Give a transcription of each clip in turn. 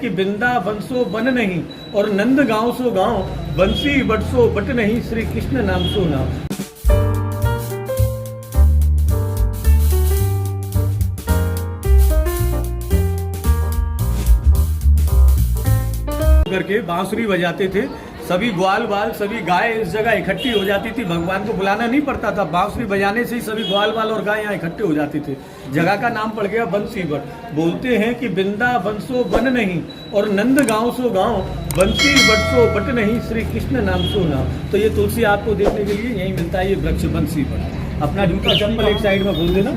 कि Vrindavan so one नहीं और नंद गांव सो गांव, बंसी बट सो बट नहीं, श्री कृष्ण नाम सो नाम। करके बांसुरी बजाते थे, सभी ग्वाल बाल सभी गाय इस जगह इकट्ठी हो जाती थी। भगवान को बुलाना नहीं पड़ता था, बांसुरी बजाने से ही सभी ग्वाल बाल और गाय यहाँ इकट्ठे हो जाते थे। जगह का नाम पड़ गया बंसीबट। बोलते हैं कि वृंदावन सो वन नहीं और नंद गांव सो गांव, बंसी बट सो बट नहीं, श्री कृष्ण नाम सो नाम। तो ये तुलसी आपको देखने के लिए यही मिलता है, ये वृक्ष बंसीबट। अपना जूता चप्पल एक साइड में बोल देना,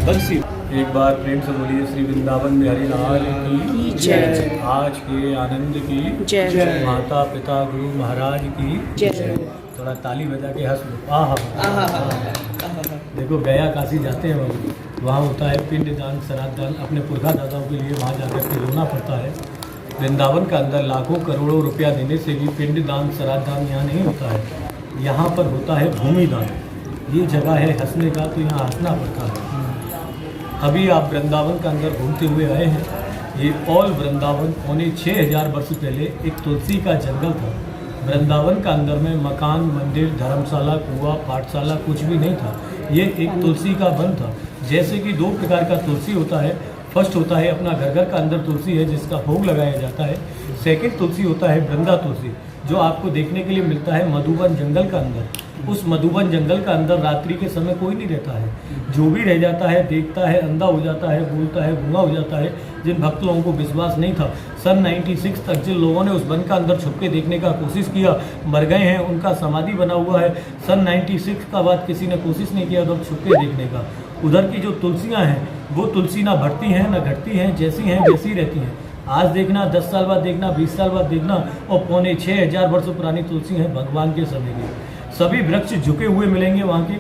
बंसी। एक बार प्रेम से बोलिए श्री वृंदावन बिहारी लाल की जय। आज के आनंद की जय। माता पिता गुरु महाराज की जय। थोड़ा ताली बजा के हंस लो। आहा देखो, गया काशी जाते हैं वहाँ होता है पिंडदान श्राद्धदान। अपने पुरखा दादाओं के लिए वहाँ जाकर के रोना पड़ता है। वृंदावन का अंदर लाखों करोड़ों रुपया देने से भी पिंडदान श्राद्धदान यहाँ नहीं होता है। यहाँ पर होता है भूमिदान। ये जगह है हंसने का, तो यहाँ हंसना पड़ता है। अभी आप वृंदावन का अंदर घूमते हुए आए हैं। ये ऑल वृंदावन पौने 6000 वर्ष पहले एक तुलसी का जंगल था। वृंदावन का अंदर में मकान, मंदिर, धर्मशाला, कुआं, पाठशाला कुछ भी नहीं था। ये एक तुलसी का वन था। जैसे कि दो प्रकार का तुलसी होता है। फर्स्ट होता है अपना घर घर का अंदर तुलसी है जिसका भोग लगाया जाता है। सेकंड तुलसी होता है वृंदा तुलसी, जो आपको देखने के लिए मिलता है मधुबन जंगल का अंदर। उस मधुबन जंगल का अंदर रात्रि के समय कोई नहीं रहता है। जो भी रह जाता है, देखता है, अंधा हो जाता है, बोलता है, गूंगा हो जाता है। जिन भक्त लोगों को विश्वास नहीं था, सन 96 तक जिन लोगों ने उस वन का अंदर छुप के देखने का कोशिश किया, मर गए हैं। उनका समाधि बना हुआ है। सन 96 का बाद किसी ने कोशिश नहीं किया तो छुप के देखने का। उधर की जो तुलसियाँ हैं वो तुलसी ना बढ़ती हैं ना घटती हैं, जैसी हैं वैसी रहती हैं। आज देखना, 10 साल बाद देखना, 20 साल बाद देखना, और पौने 6000 वर्ष पुरानी तुलसी हैं भगवान के समय की। सभी वृक्ष झुके हुए मिलेंगे वहाँ के,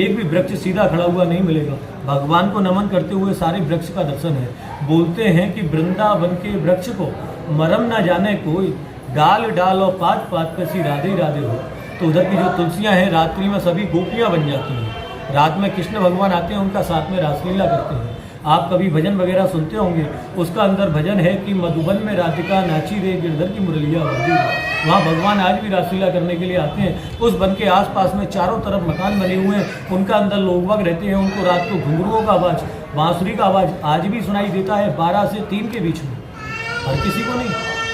एक भी वृक्ष सीधा खड़ा हुआ नहीं मिलेगा। भगवान को नमन करते हुए सारे वृक्ष का दर्शन है। बोलते हैं कि वृंदावन के वृक्ष को मरम न जाने कोई, डाल डाल और पात पात पे सी राधे राधे हो। तो उधर की जो तुलसियाँ हैं रात्रि में सभी गोपियाँ बन जाती हैं। रात में कृष्ण भगवान आते हैं, उनका साथ में रासलीला करते हैं। आप कभी भजन वगैरह सुनते होंगे, उसका अंदर भजन है कि मधुबन में राधिका नाची रे, गिरधर की मुरलिया बजी रे। वहाँ भगवान आज भी रासलीला करने के लिए आते हैं। उस वन के आसपास में चारों तरफ मकान बने हुए हैं, उनका अंदर लोग बाग रहते हैं। उनको रात को घुंघरुओं का आवाज़, बांसुरी का आवाज़ आज भी सुनाई देता है 12 से 3 के बीच में। हर किसी को नहीं,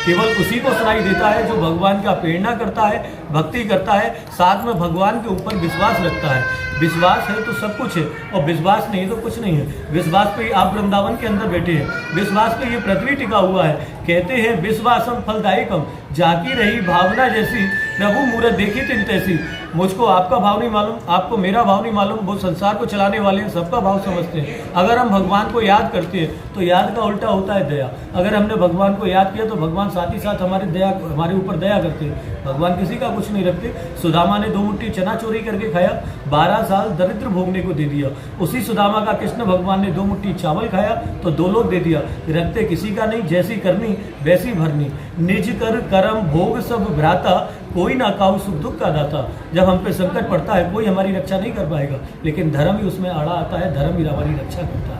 केवल उसी को सुनाई देता है जो भगवान का प्रेरणा करता है, भक्ति करता है, साथ में भगवान के ऊपर विश्वास रखता है। विश्वास है तो सब कुछ है, और विश्वास नहीं तो कुछ नहीं है। विश्वास पे आप वृंदावन के अंदर बैठे हैं, विश्वास पे ये पृथ्वी टिका हुआ है। कहते हैं विश्वासम फलदायकम, जाकी रही भावना जैसी, प्रभु मूरत देखी तिन तैसी। मुझको आपका भाव नहीं मालूम, आपको मेरा भाव नहीं मालूम, वो संसार को चलाने वाले हैं, सबका भाव समझते हैं। अगर हम भगवान को याद करते हैं तो याद का उल्टा होता है दया। अगर हमने भगवान को याद किया तो भगवान साथ ही साथ हमारे ऊपर दया करते हैं। भगवान किसी का कुछ नहीं रखते। सुदामा ने 2 मुट्ठी चना चोरी करके खाया, 12 साल दरिद्र भोगने को दे दिया। उसी सुदामा का कृष्ण भगवान ने 2 मुट्ठी चावल खाया तो 2 लोग दे दिया। रखते किसी का नहीं, जैसी करनी वैसी भरनी। निज कर करम भोग सब भ्राता, कोई ना काऊ सुख दुख का दाता। जब हम पे संकट पड़ता है कोई हमारी रक्षा नहीं कर पाएगा, लेकिन धर्म ही उसमें आड़ा आता है, धर्म ही हमारी रक्षा करता है।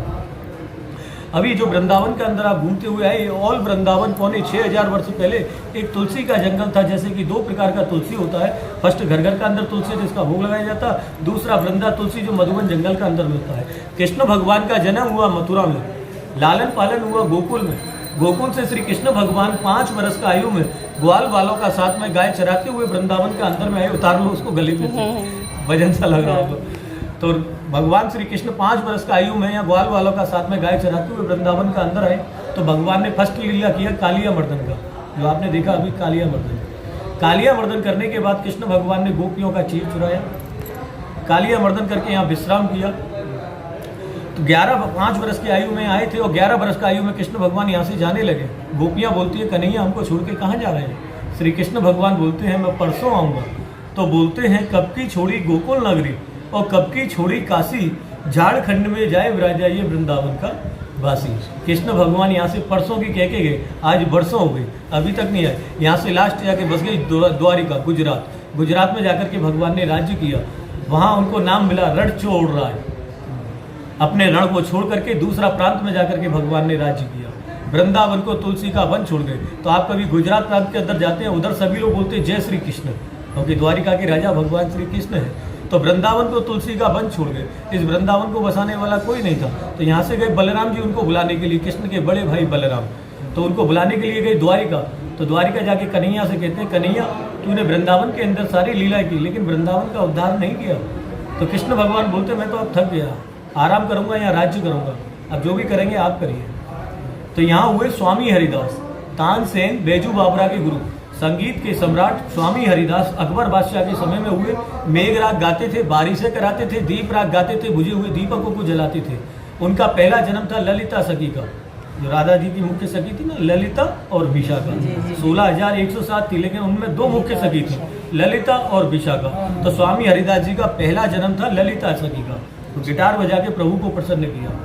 अभी जो वृंदावन के अंदर आप घूमते हुए आए, ऑल वृंदावन पौने 6000 वर्ष पहले एक तुलसी का जंगल था। जैसे कि 2 प्रकार का तुलसी होता है। फर्स्ट घर घर का अंदर तुलसी जिसका भोग लगाया जाता, दूसरा वृंदा तुलसी जो मधुबन जंगल का अंदर मिलता है। कृष्ण भगवान का जन्म हुआ मथुरा में, लालन पालन हुआ गोकुल में। गोकुल से श्री कृष्ण भगवान 5 वर्ष का आयु में ग्वाल बालों का साथ में गाय चराते हुए वृंदावन के अंदर में आए। उतार लो उसको गले में, भजन सा लग रहा हो तो भगवान श्री कृष्ण 5 वर्ष का आयु में या ग्वाल वालों का साथ में गाय चराते हुए वृंदावन का अंदर आए। तो भगवान ने फर्स्ट लीला किया कालिया मर्दन का, जो आपने देखा अभी कालिया मर्दन। कालिया मर्दन करने के बाद कृष्ण भगवान ने गोपियों का चीर चुराया, कालिया मर्दन करके यहाँ विश्राम किया। तो 5 वर्ष की आयु में आए थे और 11 वर्ष की आयु में कृष्ण भगवान यहाँ से जाने लगे। गोपियाँ बोलती है कन्हैया हमको छोड़ के कहाँ जा रहे हैं। श्री कृष्ण भगवान बोलते हैं मैं परसों आऊँगा। तो बोलते हैं कब की छोड़ी गोकुल नगरी और कब की छोड़ी काशी, झारखंड में जाए विराजा ये वृंदावन का वासी। कृष्ण भगवान यहाँ से परसों की कह के गए, आज बरसों हो गई अभी तक नहीं आए। यहाँ से लास्ट जाके बस गई द्वारिका, गुजरात। गुजरात में जाकर के भगवान ने राज्य किया। वहाँ उनको नाम मिला रणछोड़राय। अपने रण को छोड़ करके दूसरा प्रांत में जाकर के भगवान ने राज्य किया। वृंदावन को तुलसी का वन छोड़ गए। तो आप कभी गुजरात प्रांत के अंदर जाते हैं, उधर सभी लोग बोलते हैं जय श्री कृष्ण, क्योंकि द्वारिका के राजा भगवान श्री कृष्ण है। तो वृंदावन को तुलसी का वन छोड़ गए, इस वृंदावन को बसाने वाला कोई नहीं था। तो यहाँ से गए बलराम जी उनको बुलाने के लिए, कृष्ण के बड़े भाई बलराम, तो उनको बुलाने के लिए गए द्वारिका। तो द्वारिका जाके कन्हैया से कहते हैं, कन्हैया तूने वृंदावन के अंदर सारी लीला की लेकिन वृंदावन का उद्धार नहीं किया। तो कृष्ण भगवान बोलते मैं तो अब थक गया, आराम करूंगा या राज्य करूंगा, अब जो भी करेंगे आप करिए। तो यहाँ हुए स्वामी हरिदास, तानसेन बैजू बाबरा के गुरु, संगीत के सम्राट स्वामी हरिदास अकबर बादशाह के समय में हुए। मेघ राग गाते थे, बारिशें कराते थे, दीप राग गाते थे, बुझे हुए दीपकों को जलाते थे। उनका पहला जन्म था ललिता सखी का, जो राधा जी की मुख्य सखी थी ना, ललिता और विशाखा। 16,107 थी, लेकिन उनमें 2 मुख्य सखी थी, ललिता और विशाखा। तो स्वामी हरिदास जी का पहला जन्म था ललिता सखी का, तो गिटार बजा के प्रभु को प्रसन्न किया।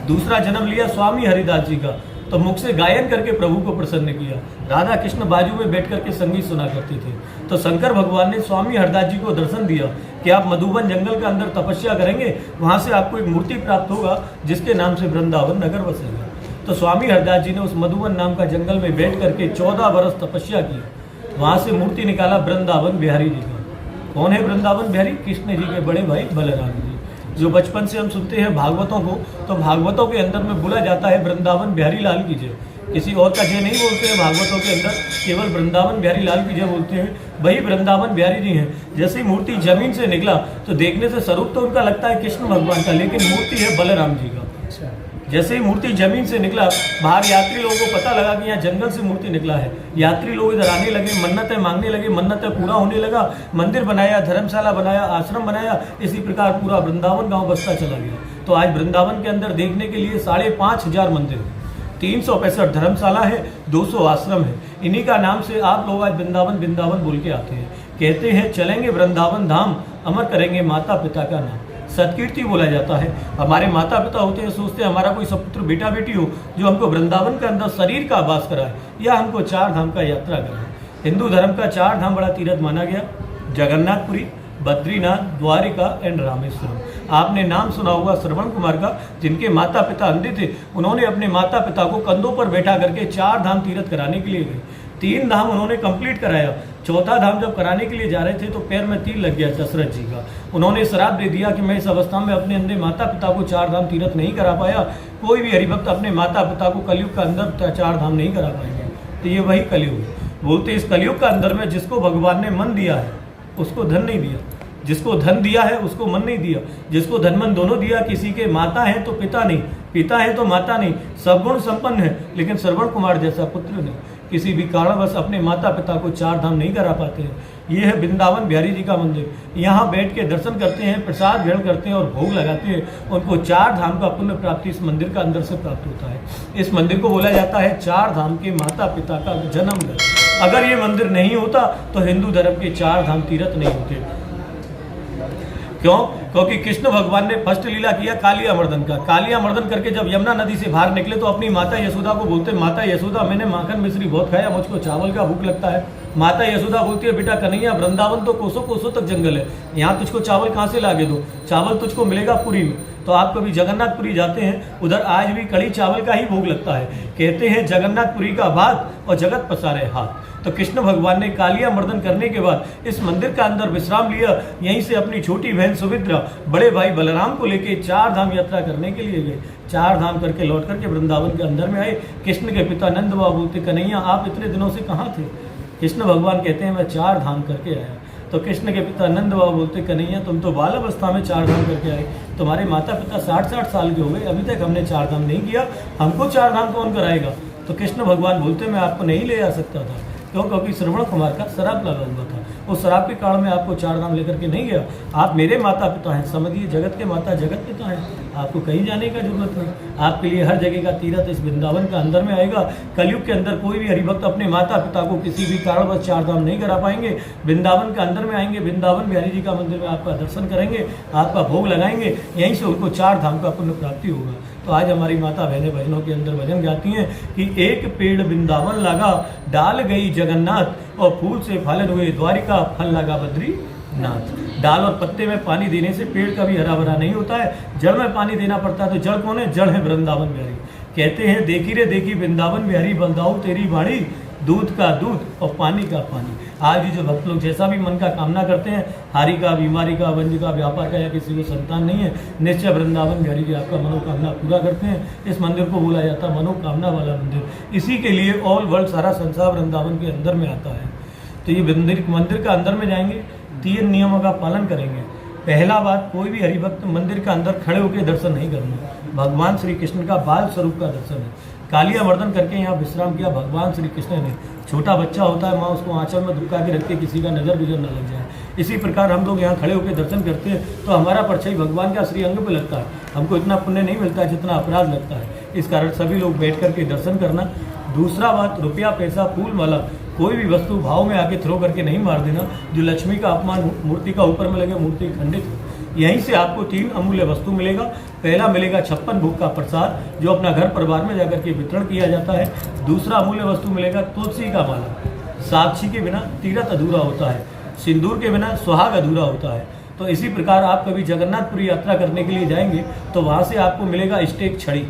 दूसरा जन्म लिया स्वामी हरिदास जी का, तो मुख से गायन करके प्रभु को प्रसन्न किया। राधा कृष्ण बाजू में बैठ करके संगीत सुना करते थे। तो शंकर भगवान ने स्वामी हरिदास जी को दर्शन दिया कि आप मधुबन जंगल के अंदर तपस्या करेंगे, वहां से आपको एक मूर्ति प्राप्त होगा जिसके नाम से वृंदावन नगर बसेगा। तो स्वामी हरिदास जी ने उस मधुबन नाम का जंगल में बैठ करके 14 वर्ष तपस्या की, वहां से मूर्ति निकाला वृंदावन बिहारी जी का। कौन है वृंदावन बिहारी? कृष्ण जी के बड़े भाई बलराम जी। जो बचपन से हम सुनते हैं भागवतों को, तो भागवतों के अंदर में बोला जाता है वृंदावन बिहारी लाल की जय, किसी और का जय नहीं बोलते हैं भागवतों के अंदर, केवल वृंदावन बिहारी लाल की जय बोलते हैं। वही वृंदावन बिहारी जी हैं। जैसे ही मूर्ति जमीन से निकला तो देखने से स्वरूप तो उनका लगता है कृष्ण भगवान का, लेकिन मूर्ति है बलराम जी का। जैसे ही मूर्ति जमीन से निकला, बाहर यात्री लोगों को पता लगा कि यहाँ जंगल से मूर्ति निकला है। यात्री लोग इधर आने लगे, मन्नतें मांगने लगे, मन्नतें पूरा होने लगा। मंदिर बनाया, धर्मशाला बनाया, आश्रम बनाया, इसी प्रकार पूरा वृंदावन गांव बसता चला गया। तो आज वृंदावन के अंदर देखने के लिए 5,500 मंदिर, 365 धर्मशाला है, 200 आश्रम है। इन्हीं का नाम से आप लोग आज वृंदावन वृंदावन बोल के आते हैं। कहते हैं चलेंगे वृंदावन धाम, अमर करेंगे माता पिता का नाम। सत्कीर्ति बोला जाता है। हमारे माता पिता होते हैं, सोचते हैं हमारा कोई सपुत्र बेटा बेटी हो जो हमको वृंदावन के अंदर शरीर का आवास कराए या हमको 4 धाम का यात्रा कराए। हिंदू धर्म का 4 धाम बड़ा तीर्थ माना गया, जगन्नाथपुरी, बद्रीनाथ, द्वारिका एंड रामेश्वरम। आपने नाम सुना होगा श्रवण कुमार का, जिनके माता पिता अंधे थे। उन्होंने अपने माता पिता को कंधों पर बैठा करके 4 धाम तीर्थ कराने के लिए गए। 3 धाम उन्होंने कंप्लीट कराया। 4था धाम जब कराने के लिए जा रहे थे तो पैर में तीर लग गया दशरथ जी का। उन्होंने श्राप दे दिया कि मैं इस अवस्था में अपने अंधे माता पिता को 4 धाम तीर्थ नहीं करा पाया। कोई भी हरिभक्त अपने माता पिता को कलयुग का अंदर 4 धाम नहीं करा पाएंगे। तो ये वही कलयुग है। बोलते इस कलयुग का अंदर में जिसको भगवान ने मन दिया है उसको धन नहीं दिया, जिसको धन दिया है उसको मन नहीं दिया। जिसको धन मन दोनों दिया, किसी के माता है तो पिता नहीं, पिता है तो माता नहीं, सब गुण संपन्न है लेकिन श्रवण कुमार जैसा पुत्र नहीं। किसी भी कारणवश अपने माता पिता को 4 धाम नहीं करा पाते हैं। ये है वृंदावन बिहारी जी का मंदिर। यहाँ बैठ के दर्शन करते हैं, प्रसाद ग्रहण करते हैं और भोग लगाते हैं। उनको 4 धाम का पुण्य प्राप्ति इस मंदिर का अंदर से प्राप्त होता है। इस मंदिर को बोला जाता है 4 धाम के माता पिता का जन्म घर। अगर ये मंदिर नहीं होता तो हिंदू धर्म के 4 धाम तीर्थ नहीं होते। क्यों? क्योंकि कृष्ण भगवान ने फर्स्ट लीला किया कालिया मर्दन का। कालिया मर्दन करके जब यमुना नदी से बाहर निकले तो अपनी माता यशोदा को बोलते, माता यशोदा मैंने माखन मिश्री बहुत खाया, मुझको चावल का भूख लगता है। माता यशोदा बोलती है बेटा कन्हैया वृंदावन तो कोसों कोसों तक जंगल है, यहाँ तुझको चावल कहाँ से लागे दो, चावल तुझको मिलेगा पुरी में। तो आप कभी जगन्नाथपुरी जाते हैं, उधर आज भी कड़ी चावल का ही भोग लगता है। कहते हैं जगन्नाथपुरी का भात और जगत पसारे हाथ। तो कृष्ण भगवान ने कालिया मर्दन करने के बाद इस मंदिर का अंदर विश्राम लिया। यहीं से अपनी छोटी बहन सुमित्रा बड़े भाई बलराम को लेके 4 धाम यात्रा करने के लिए गए। 4 धाम करके लौट करके वृंदावन के अंदर में आए। कृष्ण के पिता नंद बाबा बोलते कन्हैया आप इतने दिनों से कहाँ थे? कृष्ण भगवान कहते हैं मैं 4 धाम करके आया। तो कृष्ण के पिता नंद बाबा बोलते कन्हैया तुम तो बाल अवस्था में 4 धाम करके आए, तुम्हारे माता पिता 60-60 साल के हो गए, अभी तक हमने 4 धाम नहीं किया, हमको 4 धाम कौन कराएगा? तो कृष्ण भगवान बोलते मैं आपको नहीं ले आ सकता था। क्यों? क्योंकि श्रवण कुमार का शराब लगा हुआ था। उस शराब के कारण में आपको 4 धाम लेकर के नहीं गया। आप मेरे माता पिता हैं, समझिए जगत के माता जगत पिता हैं, आपको कहीं जाने का जरूरत नहीं। आपके लिए हर जगह का तीर्थ इस वृंदावन का अंदर में आएगा। कलयुग के अंदर कोई भी हरिभक्त अपने माता पिता को किसी भी कारणवश 4 धाम नहीं करा पाएंगे। वृंदावन के अंदर में आएंगे, वृंदावन बिहारी जी का मंदिर में आपका दर्शन करेंगे, आपका भोग लगाएंगे, यहीं से उनको 4 धाम का पुण्य प्राप्ति होगा। तो आज हमारी माता बहनें भजनों के अंदर भजन गाती हैं कि एक पेड़ वृंदावन लगा, डाल गई जगन्नाथ और फूल से फलन हुए द्वारिका, फल लगा बद्रीनाथ। डाल और पत्ते में पानी देने से पेड़ कभी हरा भरा नहीं होता है, जड़ में पानी देना पड़ता है। तो जड़ कौन है? जड़ है वृंदावन बिहारी। कहते हैं देखी रे देखी वृंदावन बिहारी बलदाऊ तेरी वाणी, दूध का दूध और पानी का पानी। आज भी जो भक्त लोग जैसा भी मन का कामना करते हैं, हारी का, बीमारी का, वंज का, व्यापार का, या किसी को संतान नहीं है, निश्चय वृंदावन बिहारी जी आपका मनोकामना पूरा करते हैं। इस मंदिर को बोला जाता है मनोकामना वाला मंदिर। इसी के लिए ऑल वर्ल्ड, सारा संसार वृंदावन के अंदर में आता है। तो ये मंदिर का अंदर में जाएंगे, 3 नियमों का पालन करेंगे। पहला बात, कोई भी हरिभक्त मंदिर का अंदर खड़े होकर दर्शन नहीं करना। भगवान श्री कृष्ण का बाल स्वरूप का दर्शन है। कालिया मर्दन करके यहाँ विश्राम किया भगवान श्री कृष्ण ने। छोटा बच्चा होता है, माँ उसको आंचल में दुबका के रखते, किसी का नज़र गुजर न लग जाए। इसी प्रकार हम लोग यहाँ खड़े होकर दर्शन करते हैं तो हमारा परछाई भगवान का श्री अंग पे लगता है। हमको इतना पुण्य नहीं मिलता है जितना अपराध लगता है। इस कारण सभी लोग बैठ करके दर्शन करना। दूसरा बात, रुपया, पैसा, फूल, माला, कोई भी वस्तु भाव में आके थ्रो करके नहीं मार देना। जो लक्ष्मी का अपमान मूर्ति का ऊपर में लगे, मूर्ति खंडित हो। यहीं से आपको 3 अमूल्य वस्तु मिलेगा। पहला मिलेगा 56 भोग का प्रसाद, जो अपना घर परिवार में जाकर के वितरण किया जाता है। दूसरा अमूल्य वस्तु मिलेगा तुलसी का माला। साक्षी के बिना तीरथ अधूरा होता है, सिंदूर के बिना सुहाग अधूरा होता है। तो इसी प्रकार आप कभी जगन्नाथपुरी यात्रा करने के लिए जाएंगे तो वहाँ से आपको मिलेगा स्टेक छड़ी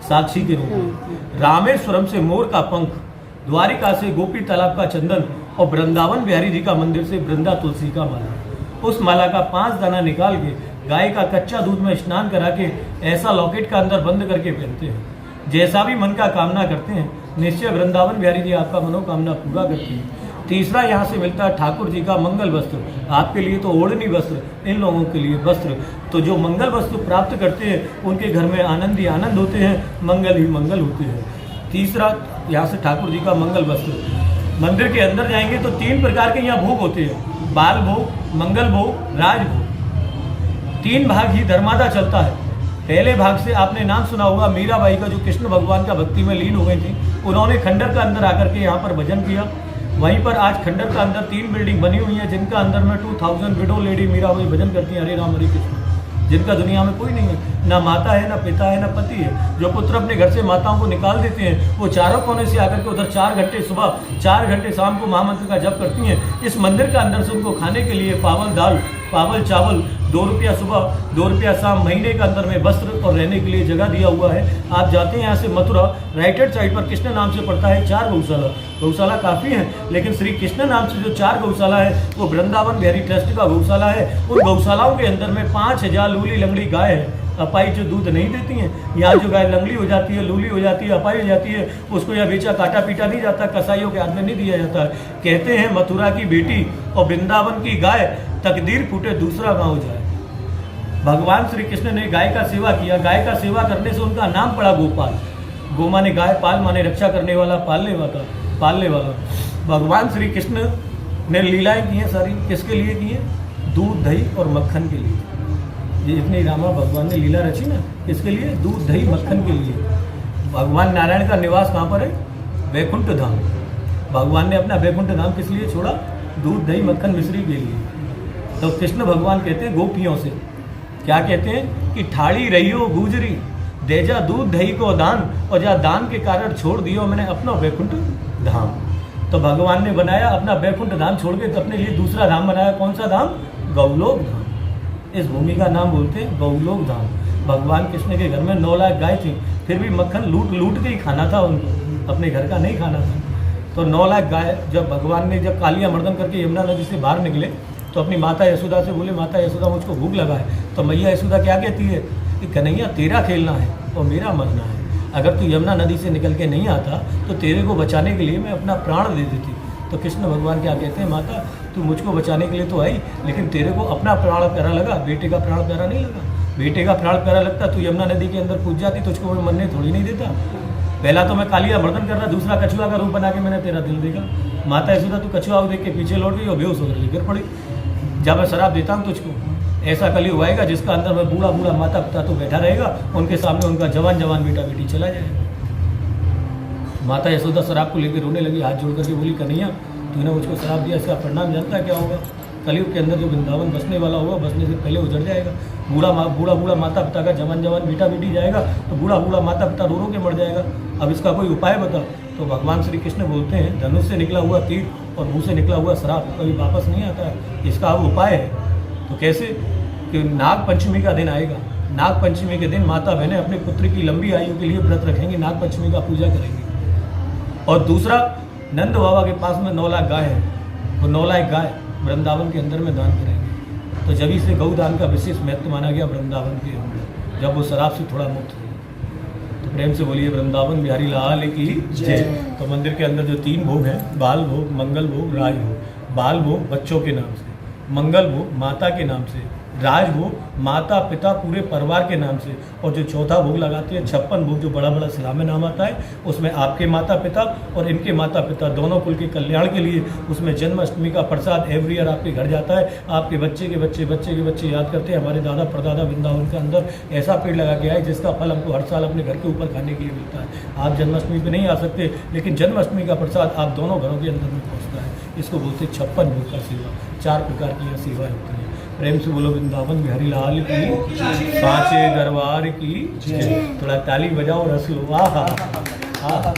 साक्षी के रूप में, रामेश्वरम से मोर का पंख, द्वारिका से गोपी तालाब का चंदन और वृंदावन बिहारी जी का मंदिर से वृंदा तुलसी का माला। उस माला का 5 दाना निकाल के गाय का कच्चा दूध में स्नान करा के ऐसा लॉकेट का अंदर बंद करके पहनते हैं। जैसा भी मन का कामना करते हैं, निश्चय वृंदावन बिहारी जी आपका मनोकामना पूरा करती है। तीसरा यहाँ से मिलता है ठाकुर जी का मंगल वस्त्र। आपके लिए तो ओढ़नी वस्त्र, इन लोगों के लिए वस्त्र। तो जो मंगल वस्त्र प्राप्त करते हैं उनके घर में आनंद ही आनंद होते हैं, मंगल ही मंगल होते हैं। तीसरा यहाँ से ठाकुर जी का मंगल वस्त्र। मंदिर के अंदर जाएंगे तो 3 प्रकार के यहाँ भोग होते हैं, बाल भोग, मंगल भोग, राज भोग। 3 भाग ही धर्मादा चलता है। पहले भाग से आपने नाम सुना होगा मीराबाई का, जो कृष्ण भगवान का भक्ति में लीन हो गई थी। उन्होंने खंडर का अंदर आकर के यहाँ पर भजन किया। वहीं पर आज खंडर का अंदर 3 बिल्डिंग बनी हुई है, जिनका अंदर में 2000 विडो लेडी मीराबाई भजन करती हैं, हरे राम हरे कृष्ण, जिनका दुनिया में कोई नहीं है, ना माता है, ना पिता है, ना पति है। जो पुत्र अपने घर से माताओं को निकाल देते हैं, वो चारों कोने से आकर के उधर 4 घंटे सुबह, 4 घंटे शाम को महामंत्र का जप करती हैं। इस मंदिर का अंदर से उनको खाने के लिए पावल दाल, पावल चावल, 2 रुपया सुबह, 2 रुपया शाम, महीने का अंदर में वस्त्र और रहने के लिए जगह दिया हुआ है। आप जाते हैं यहाँ से मथुरा, राइट हैंड साइड पर कृष्ण नाम से पड़ता है 4 गौशाला। गौशाला काफ़ी है, लेकिन श्री कृष्ण नाम से जो 4 गौशाला है वो वृंदावन बिहारी ट्रस्ट का गौशाला है। उन गौशालाओं के अंदर में 5000 लूली लंगड़ी गाय है, अपाई जो दूध नहीं देती हैं। यहाँ जो गाय लंगड़ी हो जाती है, लूली हो जाती है, अपाई हो जाती है, उसको यह बेचा काटा पीटा नहीं जाता, कसाईयों के हाथ में नहीं दिया जाता है। कहते हैं मथुरा की बेटी और वृंदावन की गाय, तकदीर फूटे दूसरा गाँव जाए। भगवान श्री कृष्ण ने गाय का सेवा किया। गाय का सेवा करने से उनका नाम पड़ा गोपाल। गो माने गाय, पाल माने रक्षा करने वाला, पालने वाला। भगवान श्री कृष्ण ने लीलाएं की हैं सारी, किसके लिए की हैं? दूध, दही और मक्खन के लिए। ये इतनी रामा भगवान ने लीला रची ना, किसके लिए? दूध, दही, मक्खन के लिए। भगवान नारायण का निवास कहाँ पर है? वैकुंठ धाम। भगवान ने अपना वैकुंठ धाम किस लिए छोड़ा? दूध, दही, मक्खन, मिश्री के लिए। तो कृष्ण भगवान कहते हैं गोपियों से, क्या कहते हैं कि ठाड़ी रहियो गुजरी, दे जा दूध दही को दान, और जा दान के कारण छोड़ दियो मैंने अपना वैकुंठ धाम। तो भगवान ने बनाया अपना वैकुंठ धाम छोड़ के, तो अपने लिए दूसरा धाम बनाया। कौन सा धाम? गौलोक धाम। इस भूमि का नाम बोलते हैं गौलोक धाम। भगवान कृष्ण के घर में 9 लाख गाय थी, फिर भी मक्खन लूट के ही खाना था उनको, अपने घर का नहीं खाना था। तो 9 लाख गाय जब भगवान ने जब कालिया मर्दन करके यमुना नदी से बाहर निकले तो अपनी माता यशोदा से बोले, माता यशोदा मुझको भूख लगा है। तो मैया यशोदा क्या कहती है कि कन्हैया तेरा खेलना है और मेरा मरना है। अगर तू यमुना नदी से निकल के नहीं आता तो तेरे को बचाने के लिए मैं अपना प्राण दे देती। तो कृष्ण भगवान क्या कहते हैं, माता तू मुझको बचाने के लिए तो आई, लेकिन तेरे को अपना प्राण प्यारा लगा, बेटे का प्राण प्यारा नहीं लगा। बेटे का प्राण प्यारा लगता तू यमुना नदी के अंदर कूद जाती, तुझको मैं मरने थोड़ी नहीं देता। पहला तो मैं कालिया मर्दन कर रहा, दूसरा कछुआ का रूप बना के मैंने तेरा दिल देखा। माता यशोदा तू कछुआ देख के पीछे लौट गई और बेहोश होकर गिर पड़ी। जब मैं शराब देता हूँ तुझको, ऐसा कलयुग आएगा जिसका अंदर में बूढ़ा बूढ़ा माता पिता तो बैठा रहेगा, उनके सामने उनका जवान जवान बेटा बेटी चला जाएगा। माता यशोदा शराब को लेकर रोने लगी, हाथ जोड़ करके बोली, कन्हैया तूने मुझको शराब दिया, इसका परिणाम जानता है क्या होगा? कलयुग के अंदर जो वृंदावन बसने वाला होगा, बसने से पहले उजड़ जाएगा। बूढ़ा माता पिता का जवान जवान बेटा बेटी जाएगा, तो बूढ़ा माता पिता रो के मर जाएगा। अब इसका कोई उपाय बता। तो भगवान श्री कृष्ण बोलते हैं, धनुष से निकला हुआ तीर और मुँह से निकला हुआ शराब कभी वापस नहीं आता है, इसका अब उपाय है। तो कैसे? कि नाग पंचमी का दिन आएगा, नाग पंचमी के दिन माता बहनें अपने पुत्र की लंबी आयु के लिए व्रत रखेंगी, नाग पंचमी का पूजा करेंगी। और दूसरा, नंद बाबा के पास में 9 लाख गाय है, वो 9 लाख गाय वृंदावन के अंदर में दान करेंगे। तो जब से गौदान का विशेष महत्व माना गया वृंदावन के अंदर, जब वो शराब से थोड़ा मुक्त हुए। तो प्रेम से बोलिए वृंदावन बिहारी लाल की जय। तो मंदिर के अंदर जो 3 भोग हैं, बाल भोग, मंगल भोग, राज भोग। बाल भोग बच्चों के नाम से, मंगल भोग माता के नाम से, राज भोग माता पिता पूरे परिवार के नाम से, और जो चौथा भोग लगाती है 56 भोग जो बड़ा बड़ा शिला में नाम आता है, उसमें आपके माता पिता और इनके माता पिता दोनों कुल के कल्याण के लिए उसमें जन्माष्टमी का प्रसाद एवरी ईयर आपके घर जाता है। आपके बच्चे के बच्चे बच्चे के बच्चे याद करते हैं हमारे दादा परदादा वृंदावन के अंदर ऐसा पेड़ लगा गया है जिसका फल हमको हर साल अपने घर के ऊपर खाने के लिए मिलता है। आप जन्माष्टमी पर नहीं आ सकते, लेकिन जन्माष्टमी का प्रसाद आप दोनों घरों के अंदर में पहुँचता है। इसको बोलते 56 भोग का सेवा, 4 प्रकार की यह सेवा होती है। प्रेम से बोलो वृंदावन बिहारी लाल की, सांचे दरबार की जय। थोड़ा ताली बजाओ, रस लो। आहा आहा।